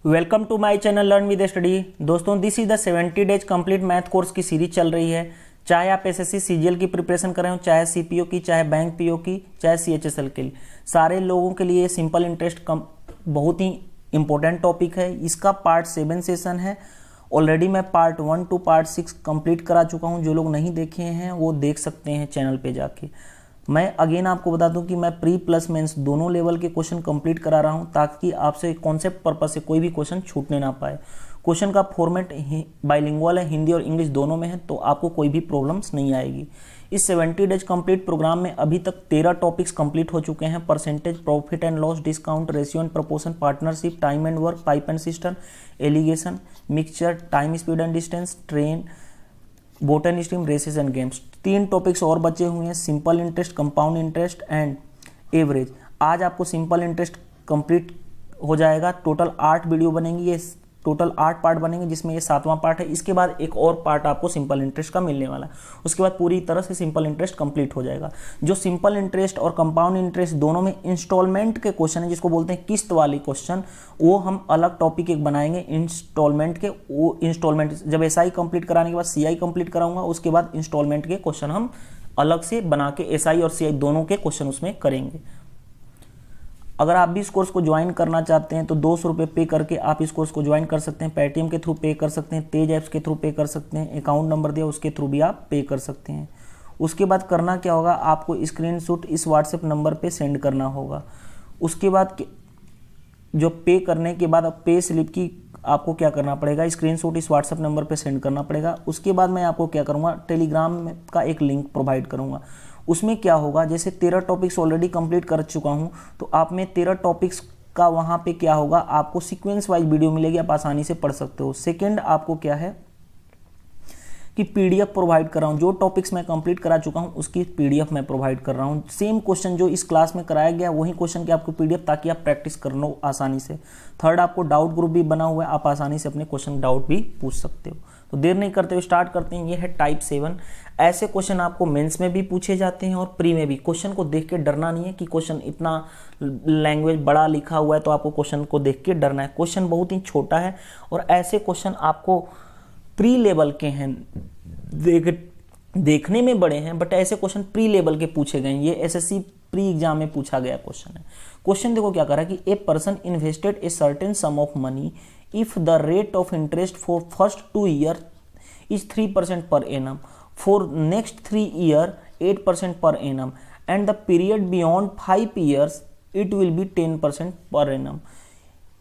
Welcome to my channel learn with study. दोस्तों, this is the 70 days complete math course की series चल रही है। चाहे आप एसएससी सीजीएल की प्रिपरेशन कर रहे हो, चाहे सीपीओ की, चाहे बैंक पीओ की, चाहे सीएचएसएल के लिए, सारे लोगों के लिए सिंपल इंटरेस्ट बहुत ही इंपॉर्टेंट टॉपिक है। इसका पार्ट 7 सेशन है। ऑलरेडी मैं पार्ट 1 टू पार्ट 6 कंप्लीट करा चुका हूँ। जो लोग नहीं देखे हैं वो देख सकते हैं चैनल पे जाके। मैं अगेन आपको बता दूं कि मैं प्री प्लस मेंस दोनों लेवल के क्वेश्चन कंप्लीट करा रहा हूं, ताकि आपसे कॉन्सेप्ट पर्पस से कोई भी क्वेश्चन छूटने ना पाए। क्वेश्चन का फॉर्मेट बाइलिंगुअल है, हिंदी और इंग्लिश दोनों में है, तो आपको कोई भी प्रॉब्लम्स नहीं आएगी। इस 70 डेज कंप्लीट प्रोग्राम में अभी तक 13 टॉपिक्स कंप्लीट हो चुके हैं। Percentage, profit and loss, discount, ratio and proportion, partnership, time and work, pipe and cistern, alligation, mixture, time, speed and distance, train, boat and stream, races and games. 3 topics और बचे हुए हैं, simple interest, compound interest and average. आज आपको simple interest complete हो जाएगा। Total 8 video बनेंगी, ये टोटल 8 पार्ट बनेंगे, जिसमें ये 7वां पार्ट है। इसके बाद एक और पार्ट आपको सिंपल इंटरेस्ट का मिलने वाला है। उसके बाद पूरी तरह से सिंपल इंटरेस्ट कंप्लीट हो जाएगा। जो सिंपल इंटरेस्ट और कंपाउंड इंटरेस्ट दोनों में इंस्टॉलमेंट के क्वेश्चन है, जिसको बोलते हैं किस्त वाली क्वेश्चन, वो हम अलग टॉपिक एक बनाएंगे इंस्टॉलमेंट के। वो इंस्टॉलमेंट जब एसआई कंप्लीट कराने के बाद सीआई कंप्लीट कराऊंगा, उसके बाद इंस्टॉलमेंट के क्वेश्चन हम अलग से बना के एसआई और सीआई दोनों के क्वेश्चन उसमें करेंगे। अगर आप भी इस कोर्स को ज्वाइन करना चाहते हैं तो 200 रुपये पे करके आप इस कोर्स को ज्वाइन कर सकते हैं। पेटीएम के थ्रू पे कर सकते हैं, तेज ऐप्स के थ्रू पे कर सकते हैं, अकाउंट नंबर दिया उसके थ्रू भी आप पे कर सकते हैं। उसके बाद करना क्या होगा, आपको स्क्रीनशॉट इस व्हाट्सएप नंबर पे सेंड करना होगा। उसके बाद जो पे करने के बाद पे स्लिप की आपको क्या करना पड़ेगा, स्क्रीनशॉट इस व्हाट्सएप नंबर पे सेंड करना पड़ेगा। उसके बाद मैं आपको क्या करूँगा, टेलीग्राम का एक लिंक प्रोवाइड करूँगा। उसमें क्या होगा, जैसे 13 टॉपिक्स ऑलरेडी कंप्लीट कर चुका हूं, तो आप में 13 टॉपिक्स का वहां पे क्या होगा, आपको सीक्वेंस वाइज वीडियो मिलेगी, आप आसानी से पढ़ सकते हो। सेकंड, आपको क्या है कि पीडीएफ प्रोवाइड कर रहा हूं। जो टॉपिक्स मैं कंप्लीट करा चुका हूं उसकी पीडीएफ मैं प्रोवाइड कर रहा हूं। सेम क्वेश्चन जो इस क्लास में कराया गया वही क्वेश्चन की आपको पीडीएफ, ताकि आप प्रैक्टिस कर लो आसानी से। थर्ड, आपको डाउट ग्रुप भी बना हुआ है, आप आसानी से अपने क्वेश्चन डाउट भी पूछ सकते हो। तो देर नहीं करते हुए स्टार्ट करते हैं। ये है टाइप 7। ऐसे क्वेश्चन आपको मेंस में भी पूछे जाते हैं और प्री में भी। क्वेश्चन को देख के डरना नहीं है कि क्वेश्चन इतना लैंग्वेज बड़ा लिखा हुआ है तो आपको क्वेश्चन को देख के डरना है। क्वेश्चन बहुत ही छोटा है और ऐसे क्वेश्चन आपको प्री लेवल के हैं, देखने में बड़े हैं, बट ऐसे क्वेश्चन प्री लेवल के पूछे गए। ये एसएससी प्री एग्जाम में पूछा गया क्वेश्चन है। क्वेश्चन देखो क्या कर रहा है कि a person invested a certain some of money if the rate of interest for first 2 years is 3% per annum, for next 3 years 8% per annum, and the period beyond 5 years it will be 10% per annum.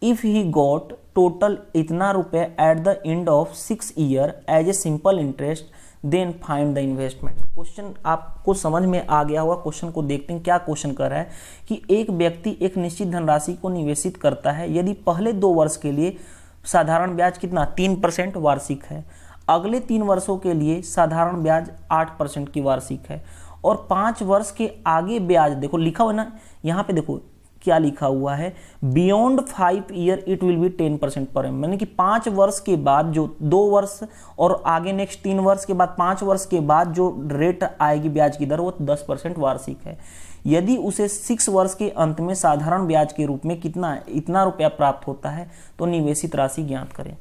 If he got total इतना रुपए at the end of 6 years as a simple interest, then find the investment. Question आपको समझ में आ गया होगा। Question को देखते हैं क्या क्वेश्चन कर रहा है कि एक व्यक्ति एक निश्चित धनराशि को निवेशित करता है यदि पहले 2 वर्ष के लिए साधारण ब्याज कितना 3% वार्षिक है, अगले 3 वर्षों के लिए साधारण ब्याज 8% की वार्षिक है, और 5 वर्ष के आगे ब्याज देखो लिखा हुआ ना, यहाँ पे देखो क्या लिखा हुआ है, beyond 5 year it will be 10% पर एम, यानी कि 5 वर्ष के बाद जो 2 वर्ष और आगे नेक्स्ट 3 वर्ष के बाद 5 वर्ष के बाद जो रेट आएगी ब्याज की दर वो 10% वार्षिक है। यदि उसे 6 वर्ष के अंत में साधारण ब्याज के रूप में इतना रुपया प्राप्त होता है तो निवेशित राशि ज्ञात करें।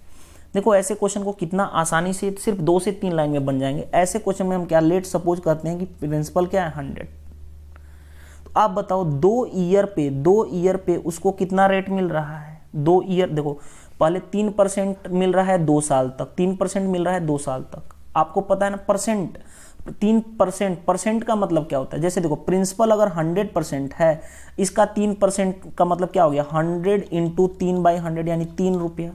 देखो ऐसे क्वेश्चन को कितना आसानी से सिर्फ 2 से 3 लाइन में बन जाएंगे। ऐसे क्वेश्चन में हम क्या लेट सपोज करते हैं कि प्रिंसिपल क्या है 100, तो आप बताओ 2 ईयर पे उसको कितना रेट मिल रहा है। 2 ईयर देखो, पहले 3% मिल रहा है 2 साल तक, 3% मिल रहा है 2 साल तक। आपको पता है ना परसेंट, 3% का मतलब क्या होता है, जैसे देखो प्रिंसिपल अगर 100% है, इसका 3% का मतलब क्या हो गया 100 इंटू 3/100 यानी 3 रुपया।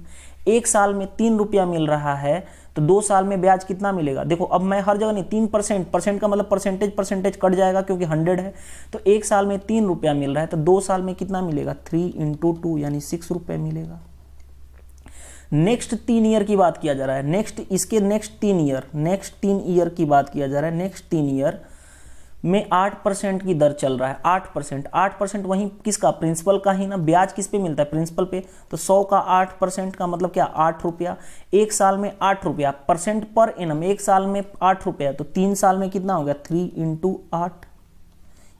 1 साल में 3 रुपया मिल रहा है तो 2 साल में ब्याज कितना मिलेगा। देखो अब मैं हर जगह नहीं 3% का मतलब परसेंटेज कट जाएगा क्योंकि 100 है, तो 1 साल में 3 रुपया मिल रहा है तो 2 साल में कितना मिलेगा 3 इंटू 2 यानी 6 रुपये मिलेगा। नेक्स्ट 3 ईयर की बात किया जा रहा है, नेक्स्ट 3 ईयर की बात किया जा रहा है। नेक्स्ट 3 ईयर में 8% की दर चल रहा है। 8% वहीं किसका, प्रिंसिपल का ही ना। ब्याज किस पे मिलता है, प्रिंसिपल पे। तो 100 का 8% का मतलब क्या 8 रुपया। 1 साल में 8 रुपया, परसेंट पर एनम, 1 साल में 8 रुपया, तो 3 साल में कितना हो गया 3 इंटू 8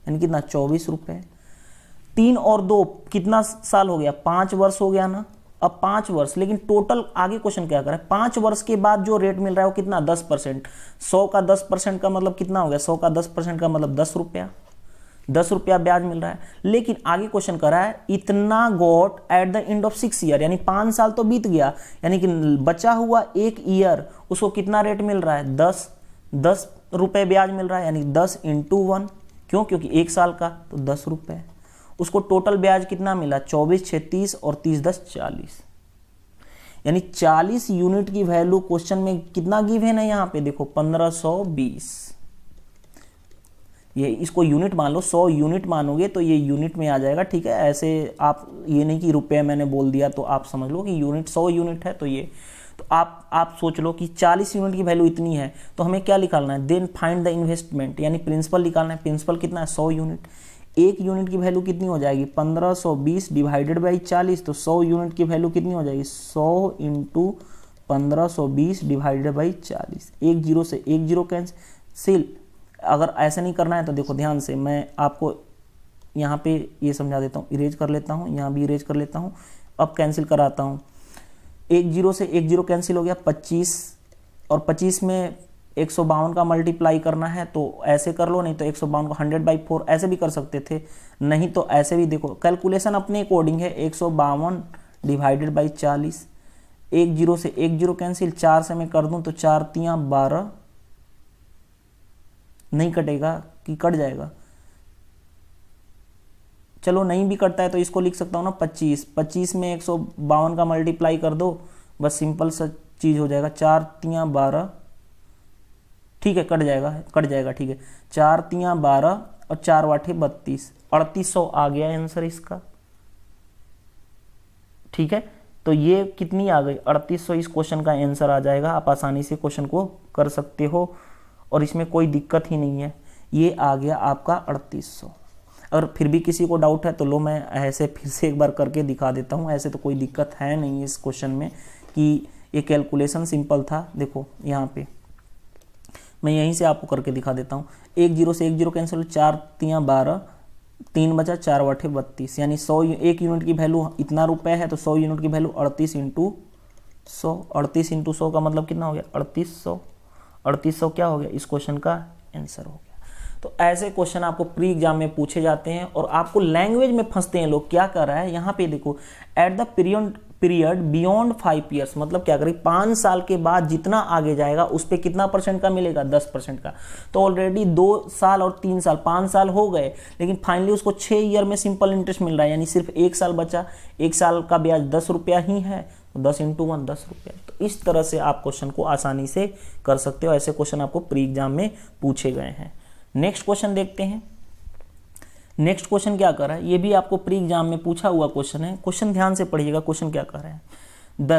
यानी कितना 24 रुपये। 3 और 2 कितना साल हो गया 5 वर्ष हो गया ना। अब 5 वर्ष, लेकिन टोटल आगे क्वेश्चन क्या कर रहा है, 5 वर्ष के बाद जो रेट मिल रहा है वो कितना, 10%। 100 का 10% का मतलब कितना हो गया, 100 का 10% का मतलब 10 रुपया, 10 रुपया ब्याज मिल रहा है। लेकिन आगे क्वेश्चन कर रहा है इतना got at the end of 6 year, यानी 5 साल तो बीत गया, यानी कि बचा हुआ 1 ईयर उसको कितना रेट मिल रहा है, 10 रुपये ब्याज मिल रहा है, यानी 10 × 1। क्यों, क्योंकि 1 साल का तो 10 रुपये। उसको टोटल ब्याज कितना मिला, 24 6 30 और 30 10 40, यानी 40 यूनिट की वैल्यू क्वेश्चन में कितना गिवन है यहाँ पे देखो 1520। ये इसको यूनिट मान लो, 100 यूनिट मानोगे तो ये यूनिट में आ जाएगा, ठीक है। ऐसे आप ये नहीं कि रुपए मैंने बोल दिया तो आप समझ लो कि यूनिट 100 यूनिट है, तो ये तो आप सोच लो कि 40 यूनिट की वैल्यू इतनी है, तो हमें क्या निकालना है, देन फाइंड द इन्वेस्टमेंट, यानी प्रिंसिपल निकालना है। प्रिंसिपल कितना है, 100 यूनिट। 1 यूनिट की वैल्यू कितनी हो जाएगी, 1520 डिवाइडेड बाई 40, तो 100 यूनिट की वैल्यू कितनी हो जाएगी, 100 × 1520 डिवाइडेड बाई 40। 1 0 से 1 0 कैंसिल। अगर ऐसा नहीं करना है तो देखो ध्यान से, मैं आपको यहाँ पे ये समझा देता हूँ, इरेज कर लेता हूँ, यहाँ भी इरेज कर लेता हूँ, अब कैंसिल कराता हूँ। 1 0 से 1 0 कैंसिल हो गया, 25, और 25 में 152 का मल्टीप्लाई करना है तो ऐसे कर लो, नहीं तो 152 को 100/4 ऐसे भी कर सकते थे, नहीं तो ऐसे भी देखो, कैलकुलेशन अपने अकॉर्डिंग है। 152 डिवाइडेड बाई 40, 1 0 से 1 0 कैंसिल, 4 से मैं कर दूं तो 4 3 12, नहीं कटेगा कि कट जाएगा, चलो नहीं भी कटता है तो इसको लिख सकता हूँ ना 25 में 152 का मल्टीप्लाई कर दो, बस सिंपल सा चीज हो जाएगा, 4 3 12, ठीक है कट जाएगा, ठीक है। 4 3 12 और 4 8 32, 3800 आ गया आंसर इसका, ठीक है। तो ये कितनी आ गई, 3800 इस क्वेश्चन का आंसर आ जाएगा। आप आसानी से क्वेश्चन को कर सकते हो और इसमें कोई दिक्कत ही नहीं है। ये आ गया आपका 3800। अगर फिर भी किसी को डाउट है तो लो मैं ऐसे फिर से एक बार करके दिखा देता हूँ। ऐसे तो कोई दिक्कत है नहीं इस क्वेश्चन में कि ये कैलकुलेशन सिंपल था। देखो यहाँ पे मैं यहीं से आपको करके दिखा देता हूँ। 1 0 से 1 0 कैंसिल, 4 3 12, 3 बचा, 4 8 32, यानी 100 1 यूनिट की वैल्यू इतना रुपए है तो 100 यूनिट की वैल्यू 38 × 100। 38 × 100 का मतलब कितना हो गया, 3800। 3800 क्या हो गया, इस क्वेश्चन का आंसर हो गया। तो ऐसे क्वेश्चन आपको प्री एग्जाम में पूछे जाते हैं और आपको लैंग्वेज में फंसते हैं लोग। क्या कर रहा है यहाँ पे देखो, at the period beyond 5 years, मतलब क्या करें 5 साल के बाद जितना आगे जाएगा उस पर कितना % का मिलेगा, 10% का। तो ऑलरेडी 2 साल और 3 साल 5 साल हो गए, लेकिन फाइनली उसको 6 ईयर में सिंपल इंटरेस्ट मिल रहा है, यानी सिर्फ 1 साल बचा। 1 साल का ब्याज 10 रुपया ही है, 10 × 1 10 रुपया। तो इस तरह से आप क्वेश्चन को आसानी से कर सकते हो। ऐसे क्वेश्चन आपको प्री एग्जाम में पूछे गए हैं। नेक्स्ट क्वेश्चन देखते हैं। नेक्स्ट क्वेश्चन क्या कर रहा है, ये भी आपको प्री एग्जाम में पूछा हुआ क्वेश्चन है। क्वेश्चन ध्यान से पढ़िएगा, क्वेश्चन क्या कर रहा है, the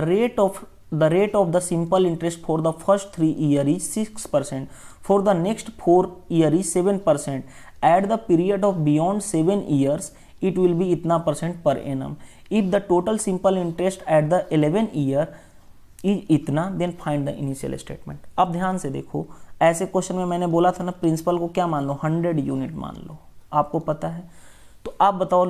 rate of the simple interest for the first 3 year is 6%, for the next 4 year is 7%, at the period of beyond 7 years it will be इतना % per annum. If the total simple interest at the 11 year is इतना, then find the initial statement. अब ध्यान से देखो, ऐसे question में मैंने बोला था ना प्रिंसिपल को क्या मान लो, 100 यूनिट मान लो, आपको पता है। तो आप बताओ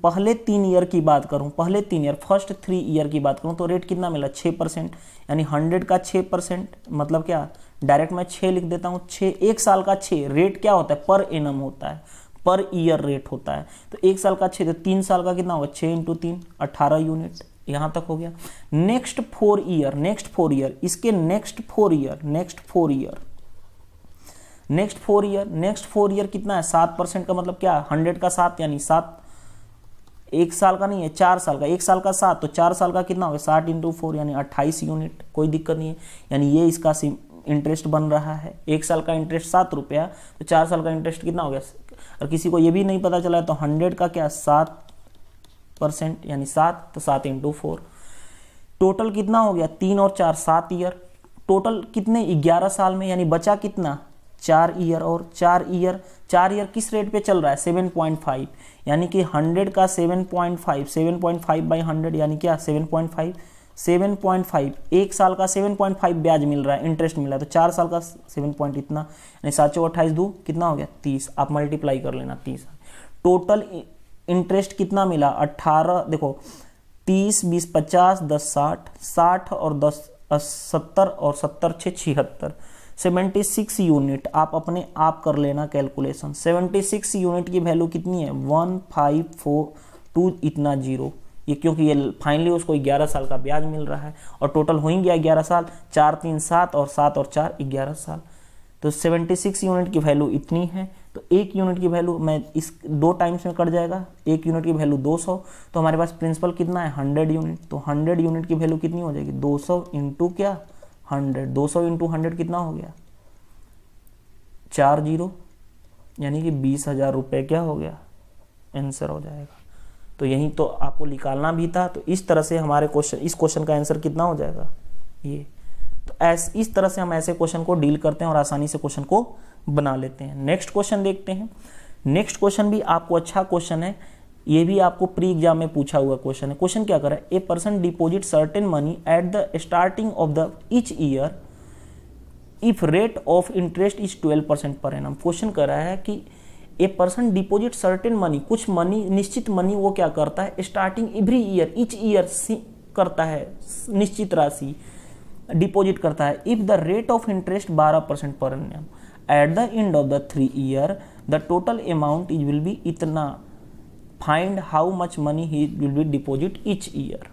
पहले 3 ईयर की बात करूं, पहले 3 ईयर फर्स्ट 3 ईयर की बात करूं तो रेट कितना मिला, 6%, यानी 100 का 6% मतलब क्या, डायरेक्ट मैं 6 लिख देता हूं। 6 1 साल का 6 रेट क्या होता है, पर एनम होता है, पर ईयर रेट होता है। तो 1 साल का 6, तो 3 साल का कितना होगा, 6 × 3 18 यूनिट, यहां तक हो गया। नेक्स्ट 4 ईयर, इसके नेक्स्ट 4 ईयर कितना है, 7% का मतलब क्या, 100 का 7, यानी 7 1 साल का नहीं है, 4 साल का, 1 साल का 7 तो 4 साल का कितना होगा, 60 × 4 यानी 28 यूनिट, कोई दिक्कत नहीं है। यानी ये इसका इंटरेस्ट बन रहा है। 1 साल का इंटरेस्ट 7 रुपया, तो 4 साल का इंटरेस्ट कितना हो गया। और किसी को ये भी नहीं पता चला है तो 100 का क्या 7% यानी 7, तो 7 × 4, टोटल कितना हो गया, 3 और 4 7 ईयर, टोटल कितने 11 साल में, यानी बचा कितना 4 ईयर। और 4 ईयर किस रेट पे चल रहा है, 7.5, यानी कि 100 का 7.5 बाई 100 यानी क्या 7.5, 1 साल का 7.5 ब्याज मिल रहा है, इंटरेस्ट मिल रहा है, तो 4 साल का 7 इतना, यानी 7 × 28 2 कितना हो गया 30, आप मल्टीप्लाई कर लेना 30। टोटल इंटरेस्ट कितना मिला 18, देखो 30, 20, 50, 10, 60, 60 और 10 70 और 70 6 76, 76 यूनिट। आप अपने आप कर लेना कैलकुलेशन। 76 यूनिट की वैल्यू कितनी है? 1542 इतना जीरो, ये क्योंकि ये फाइनली उसको 11 साल का ब्याज मिल रहा है और टोटल हो ही गया 11 साल, 4 3 7 और 7 और 4 11 साल। तो 76 यूनिट की वैल्यू इतनी है। तो एक यूनिट की वैल्यू मैं इस 2 टाइम्स में कट जाएगा, एक यूनिट की वैल्यू 200, तो हमारे पास प्रिंसिपल कितना है? 100 यूनिट। तो 100 यूनिट की वैल्यू कितनी हो जाएगी? 200 इंटू क्या? 100। 200 इंटू 100 कितना हो गया? 4 जीरो, यानी कि 20,000 रुपये क्या हो गया? आंसर हो जाएगा। तो यही तो आपको निकालना भी था। तो इस तरह से हमारे क्वेश्चन, इस क्वेश्चन का आंसर कितना हो जाएगा? ये। तो इस तरह से हम ऐसे क्वेश्चन को डील करते हैं और आसानी से क्वेश्चन को बना लेते हैं। नेक्स्ट क्वेश्चन देखते हैं। नेक्स्ट क्वेश्चन भी आपको अच्छा क्वेश्चन है, ये भी आपको प्री एग्जाम में पूछा हुआ क्वेश्चन है। क्वेश्चन क्या कर रहा है? A person deposit certain money at the starting of the each year if rate of interest is 12% per annum. Question कर रहा है कि a person deposit certain money, कुछ मनी, निश्चित मनी वो क्या करता है? Starting every year, each year करता है, निश्चित राशि डिपॉजिट करता है। If the rate of interest 12% per annum, at the end of the 3 year the total amount is will be इतना। Find how much money he will be deposit each year.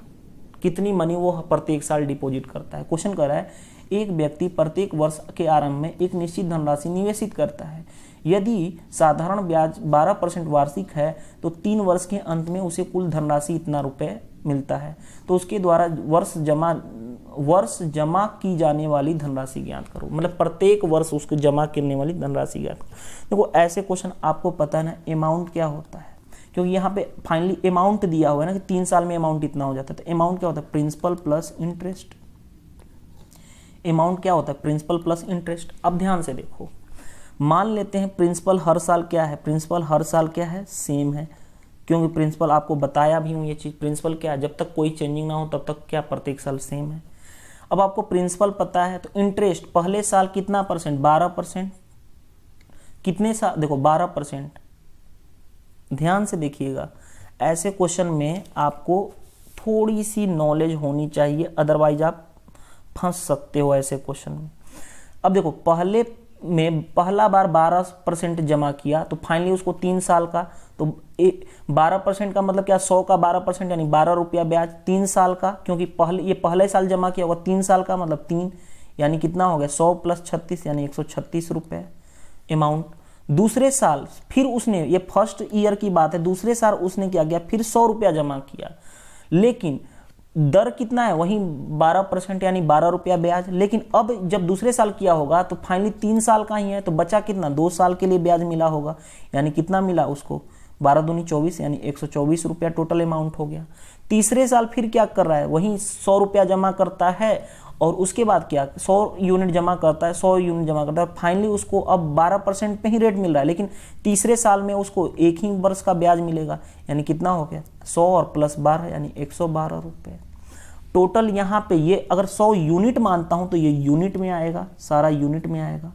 कितनी money वो प्रत्येक साल deposit करता है। Question कर रहा है एक व्यक्ति प्रत्येक वर्ष के आरंभ में एक निश्चित धनराशि निवेशित करता है। यदि साधारण ब्याज 12% वार्षिक है तो 3 वर्ष के अंत में उसे कुल धनराशि इतना रुपए मिलता है। तो उसके द्वारा वर्ष जमा की जाने वाली धनराशि ज्ञात करो। मतलब प्रत्येक वर्ष उसको जमा करने वाली धनराशि ज्ञात करो। देखो ऐसे क्वेश्चन आपको पता है ना अमाउंट क्या होता है, क्योंकि यहाँ पे फाइनली अमाउंट दिया हुआ है ना कि 3 साल में अमाउंट इतना हो जाता है। तो अमाउंट क्या होता है? Principal plus interest. अमाउंट क्या होता है? Principal plus interest. अब ध्यान से देखो, मान लेते हैं प्रिंसिपल हर साल क्या है? प्रिंसिपल हर साल क्या है? सेम है, क्योंकि प्रिंसिपल आपको बताया भी हूँ ये चीज़। प्रिंसिपल क्या है? जब तक कोई चेंजिंग ना हो तब तक क्या प्रत्येक साल सेम है। अब आपको प्रिंसिपल पता है तो इंटरेस्ट पहले साल कितना परसेंट? 12%। कितने साल? देखो 12%। ध्यान से देखिएगा, ऐसे क्वेश्चन में आपको थोड़ी सी नॉलेज होनी चाहिए, अदरवाइज आप फंस सकते हो ऐसे क्वेश्चन में। अब देखो पहला बार 12% जमा किया तो फाइनली उसको 3 साल का, तो 12% का मतलब क्या? 100 का 12% यानी 12 रुपया ब्याज। 3 साल का, क्योंकि ये पहले साल जमा किया होगा, 3 साल का मतलब 3, यानी कितना हो गया? 100 प्लस 36 यानी 136 रुपये अमाउंट। दूसरे साल फिर उसने, ये फर्स्ट ईयर की बात है, दूसरे साल उसने क्या किया? फिर 100 रुपया जमा किया, लेकिन दर कितना है? वही 12% यानी 12 रुपया ब्याज। लेकिन अब जब दूसरे साल किया होगा तो फाइनली 3 साल का ही है, तो बचा कितना? 2 साल के लिए ब्याज मिला होगा, यानी कितना मिला उसको? 12 दूनी 24 यानी 124 रुपया टोटल अमाउंट हो गया। तीसरे साल फिर क्या कर रहा है? वही 100 रुपया जमा करता है और उसके बाद क्या? 100 यूनिट जमा करता है, 100 यूनिट जमा करता है। फाइनली उसको अब 12% पे ही रेट मिल रहा है, लेकिन तीसरे साल में उसको एक ही वर्ष का ब्याज मिलेगा, यानी कितना हो गया? 100 और प्लस 12 यानी 112 रुपये टोटल। यहाँ पे ये अगर 100 यूनिट मानता हूं तो ये यूनिट में आएगा, सारा यूनिट में आएगा।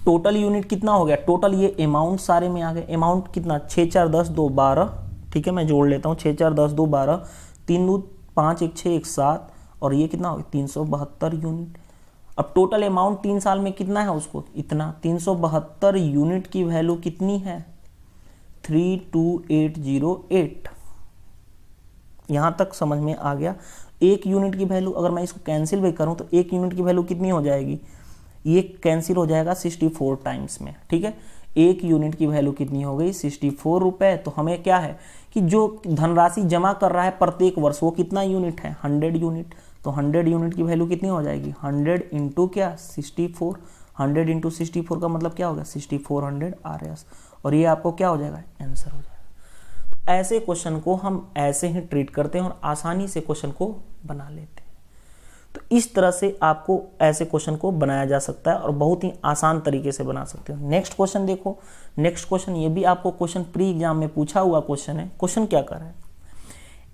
टोटल यूनिट कितना हो गया? टोटल ये अमाउंट सारे में आ गए। अमाउंट कितना? 6 4 10 2 12, ठीक है मैं जोड़ लेता हूँ। 6 4 10 2 12, 3 2 5 1 6 1 7, और ये कितना हो गया? 372 यूनिट। अब टोटल अमाउंट 3 साल में कितना है उसको? इतना। 372 यूनिट की वैल्यू कितनी है? 32808। यहां तक समझ में आ गया। एक यूनिट की वैल्यू अगर मैं इसको कैंसिल भी करूं तो एक यूनिट की वैल्यू कितनी हो जाएगी? ये कैंसिल हो जाएगा 64 टाइम्स में, ठीक है। एक यूनिट की वैल्यू कितनी हो गई? 64 रुपए। तो हमें क्या है कि जो धनराशि जमा कर रहा है प्रत्येक वर्ष वो कितना यूनिट है? 100 यूनिट। तो 100 यूनिट की वैल्यू कितनी हो जाएगी? 100 इंटू क्या? 64। 100 इंटू 64 का मतलब क्या हो गया? 6400 RS। और ये आपको क्या हो जाएगा? आंसर हो जाएगा। ऐसे क्वेश्चन को हम ऐसे ही ट्रीट करते हैं और आसानी से क्वेश्चन को बना लेते हैं। तो इस तरह से आपको ऐसे क्वेश्चन को बनाया जा सकता है और बहुत ही आसान तरीके से बना सकते हो। नेक्स्ट क्वेश्चन देखो। नेक्स्ट क्वेश्चन ये भी आपको क्वेश्चन प्री एग्जाम में पूछा हुआ क्वेश्चन है। क्वेश्चन क्या कर रहा है?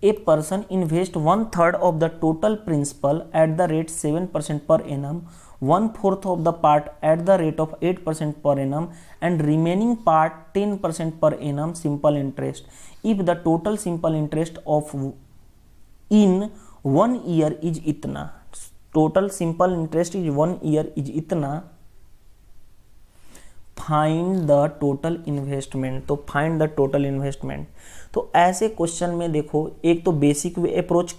A person invest 1/3 of the total principal at the rate 7% per annum 1/4 of the part at the rate of 8% per annum and remaining part 10% per annum simple interest. If the total simple interest of in 1 year is इतना, total simple interest is 1 year is इतना, find the total investment. तो find the total investment, तो ऐसे question में देखो, एक तो basic approach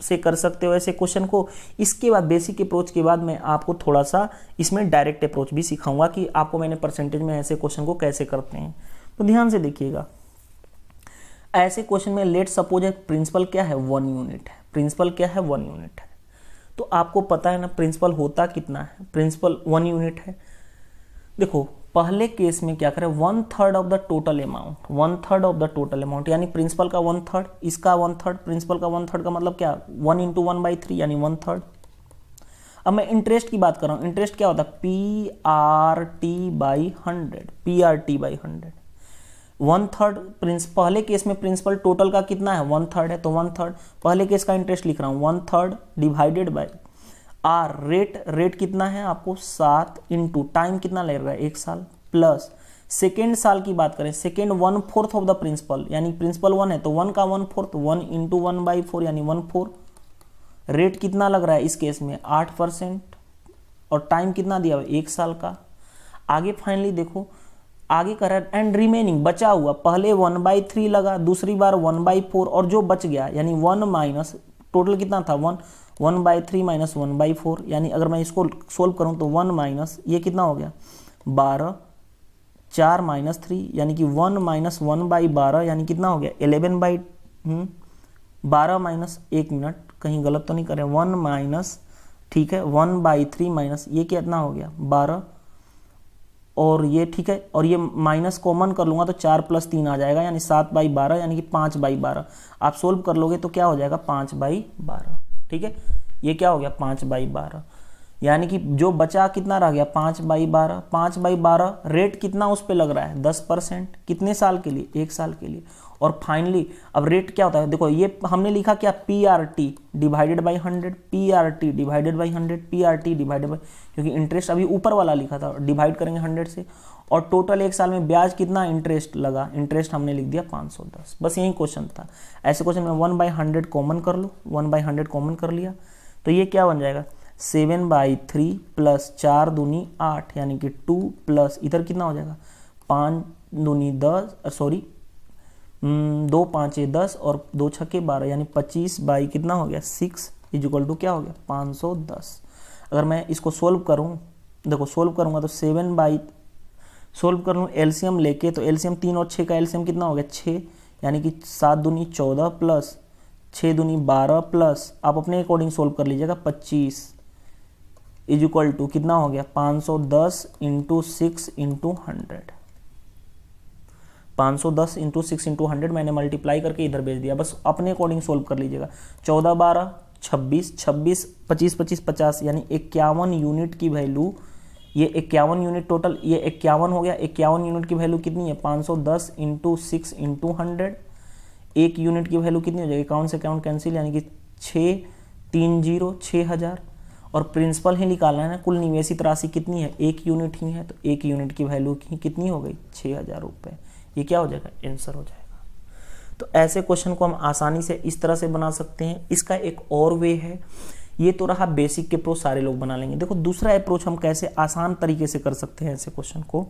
से कर सकते हो ऐसे क्वेश्चन को, इसके बाद बेसिक अप्रोच के बाद मैं आपको थोड़ा सा इसमें डायरेक्ट अप्रोच भी सिखाऊंगा कि आपको मैंने परसेंटेज में ऐसे क्वेश्चन को कैसे करते हैं। तो ध्यान से देखिएगा, ऐसे क्वेश्चन में लेट सपोज है प्रिंसिपल क्या है 1 यूनिट है, प्रिंसिपल क्या है 1 यूनिट है। तो आपको पता है ना प्रिंसिपल होता कितना है, प्रिंसिपल 1 यूनिट है। देखो पहले केस में क्या करें, 1/3 of the total amount, 1/3 of the total amount, यानी प्रिंसिपल का 1/3, इसका 1/3, प्रिंसिपल का 1/3 का मतलब क्या, 1 × 1/3 यानी 1/3। अब मैं इंटरेस्ट की बात कर रहा हूँ, इंटरेस्ट क्या होता है, PRT/100, PRT/100, 1/3 पहले केस में प्रिंसिपल टोटल का कितना है 1/3 है, तो 1/3 पहले केस का इंटरेस्ट लिख रहा हूँ, 1/3 डिवाइडेड बाई आर, रेट कितना है आपको 7 इंटू टाइम कितना लग रहा है 1 साल, प्लस सेकेंड साल की बात करें, सेकेंड 1/4 ऑफ द प्रिंसिपल, यानी प्रिंसिपल 1 है तो 1 का 1/4, 1 × 1/4 यानी 1/4। रेट कितना लग रहा है इस केस में 8%, और टाइम कितना दिया हुआ 1 साल का। आगे फाइनली देखो, आगे कर रहा है एंड रिमेनिंग, बचा हुआ, पहले 1/3 लगा, दूसरी बार 1/4, और जो बच गया यानी 1 माइनस, टोटल कितना था 1/3 माइनस 1/4, यानी अगर मैं इसको सोल्व करूं तो 1 माइनस ये कितना हो गया 12, 4 माइनस 3 यानी कि 1 माइनस 1/12 यानी कितना हो गया 11/12 माइनस, 1 मिनट कहीं गलत तो नहीं करें, 1 माइनस, ठीक है 1/3 माइनस ये कितना हो गया 12, और ये ठीक है, और ये माइनस कॉमन कर लूंगा तो 4 + 3 आ जाएगा, यानी 7/12 यानी कि 5/12। आप सोल्व कर लोगे तो क्या हो जाएगा 5/12, ठीक है, ये क्या हो गया 5/12, यानी कि जो बचा कितना रह गया 5/12, 5/12 रेट कितना उस पे लग रहा है 10%, कितने साल के लिए 1 साल के लिए। और फाइनली अब रेट क्या होता है, देखो ये हमने लिखा क्या PRT divided by 100, PRT divided by 100, PRT divided by, क्योंकि इंटरेस्ट अभी ऊपर वाला लिखा था, डिवाइड करेंगे 100 से, और टोटल 1 साल में ब्याज कितना इंटरेस्ट लगा, इंटरेस्ट हमने लिख दिया 510। बस यही क्वेश्चन था। ऐसे क्वेश्चन में 1/100 कॉमन कर लो, 1/100 कॉमन कर लिया तो ये क्या बन जाएगा 7/3 प्लस 4 दूनी 8 यानी कि 2 प्लस इधर कितना हो जाएगा 5 दूनी 10, सॉरी 2 5 10 और 2 6 12 यानी 25 बाई कितना हो गया 6 इक्वल टू क्या हो गया 510। अगर मैं इसको सोल्व करूं, देखो सोल्व करूंगा तो 7 बाई सोल्व कर लूँ एलसीएम लेके, तो एलसीएम 3 और 6 का एलसीएम कितना हो गया 6, यानी कि 7 दूनी 14 प्लस 6 दूनी 12 प्लस आप अपने अकॉर्डिंग सोल्व कर लीजिएगा 25 इक्वल टू कितना हो गया 510 × 6 × 100, 510 × 6 × 100 मैंने मल्टीप्लाई करके इधर भेज दिया, बस अपने अकॉर्डिंग सोल्व कर लीजिएगा। 14 12 26, 26 25 25 50 यानी 51 यूनिट की वैल्यू, ये 51 यूनिट टोटल, ये 51 हो गया, 51 यूनिट की वैल्यू कितनी है 510 × 6 × 100, 1 यूनिट की वैल्यू कितनी हो जाएगी, अकाउंट से अकाउंट कैंसिल यानी कि 6000, और प्रिंसिपल ही निकालना है ना, कुल निवेशित राशि कितनी है 1 यूनिट ही है, तो 1 यूनिट की वैल्यू कितनी हो गई 6000 रुपये। ये क्या हो जाएगा आंसर हो जाएगा। तो ऐसे क्वेश्चन को हम आसानी से इस तरह से बना सकते हैं। इसका एक और वे है, ये तो रहा बेसिक के अप्रोच सारे लोग बना लेंगे। देखो दूसरा अप्रोच हम कैसे आसान तरीके से कर सकते हैं ऐसे क्वेश्चन को,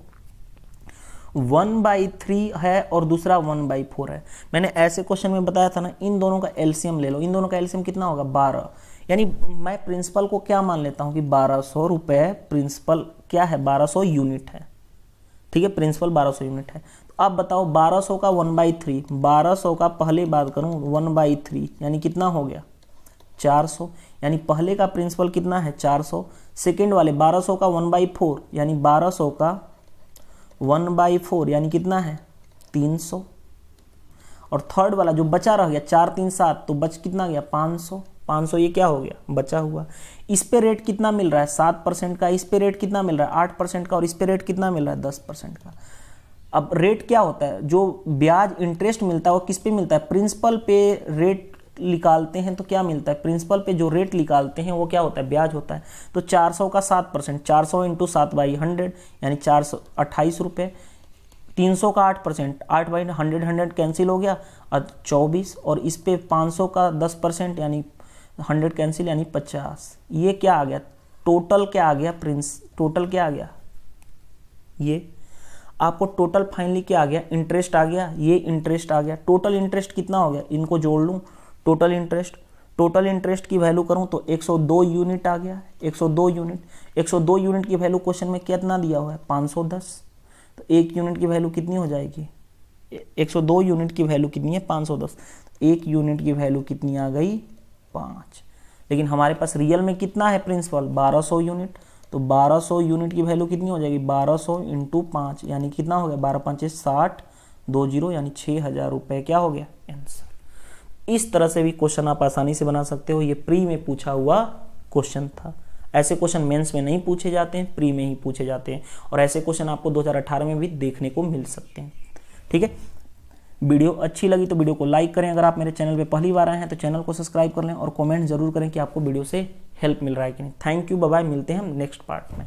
1/3 है और दूसरा 1/4 है। मैंने ऐसे क्वेश्चन में बताया था ना, इन दोनों का एलसीएम ले लो, इन दोनों का एलसीएम कितना होगा 12, यानी मैं प्रिंसिपल को क्या मान लेता हूं कि 1200 रुपए, प्रिंसिपल क्या है 1200 यूनिट है, ठीक है, प्रिंसिपल 1200 यूनिट है। तो आप बताओ 1200 का 1/3, 1200 का पहले बात करूं 1/3 यानी कितना हो गया 400, यानी पहले का प्रिंसिपल कितना है 400, सेकेंड वाले 1200 का 1/4 यानी 1200 का 1/4 यानी कितना है 300, और थर्ड वाला जो बचा रह गया 4 3 7 तो बच कितना गया 500, 500 ये क्या हो गया बचा हुआ। इस पे रेट कितना मिल रहा है 7% का, इस पे रेट कितना मिल रहा है 8% का, और इस पे रेट कितना मिल रहा है 10% का। अब रेट क्या होता है, जो ब्याज इंटरेस्ट मिलता है वो किस पे मिलता है, प्रिंसिपल पे रेट निकालते हैं तो क्या मिलता है, प्रिंसिपल पे जो रेट निकालते हैं वो क्या होता है, ब्याज होता है। तो 400 का 7%, 400 इंटू 7/100 यानी 428 रुपये। 300 का 8%, 8/100, 100 कैंसिल हो गया, 24। और इस पे 500 का 10% यानी 100 कैंसिल यानी 50। ये क्या आ गया, टोटल क्या आ गया टोटल क्या आ गया, ये आपको टोटल फाइनली क्या आ गया, इंटरेस्ट आ गया, ये इंटरेस्ट आ गया। टोटल इंटरेस्ट कितना हो गया, इनको जोड़ लूँ, टोटल इंटरेस्ट की वैल्यू करूँ तो 102 यूनिट आ गया, 102 यूनिट की वैल्यू क्वेश्चन में कितना दिया हुआ है, 510। तो 1 यूनिट की वैल्यू कितनी हो जाएगी, 102 यूनिट की वैल्यू कितनी है, 510। 1 यूनिट की वैल्यू कितनी आ गई, 5। लेकिन हमारे पास रियल में कितना है प्रिंसिपल, 1200 यूनिट। तो 1200 यूनिट की वैल्यू कितनी हो जाएगी, 1200 इंटू 5 यानी कितना हो गया, 12 5 60, 20 यानी 6000 रुपये क्या हो गया, आंसर। इस तरह से भी क्वेश्चन आप आसानी से बना सकते हो। ये प्री में पूछा हुआ क्वेश्चन था। ऐसे क्वेश्चन मेंस में नहीं पूछे जाते हैं, प्री में ही पूछे जाते हैं। और ऐसे क्वेश्चन आपको 2018 में भी देखने को मिल सकते हैं। ठीक है, वीडियो अच्छी लगी तो वीडियो को लाइक करें। अगर आप मेरे चैनल पे पहली बार आए हैं तो चैनल को सब्सक्राइब कर लें और कमेंट जरूर करें कि आपको वीडियो से हेल्प मिल रहा है कि नहीं। थैंक यू, बाय बाय, मिलते हैं हम नेक्स्ट पार्ट में।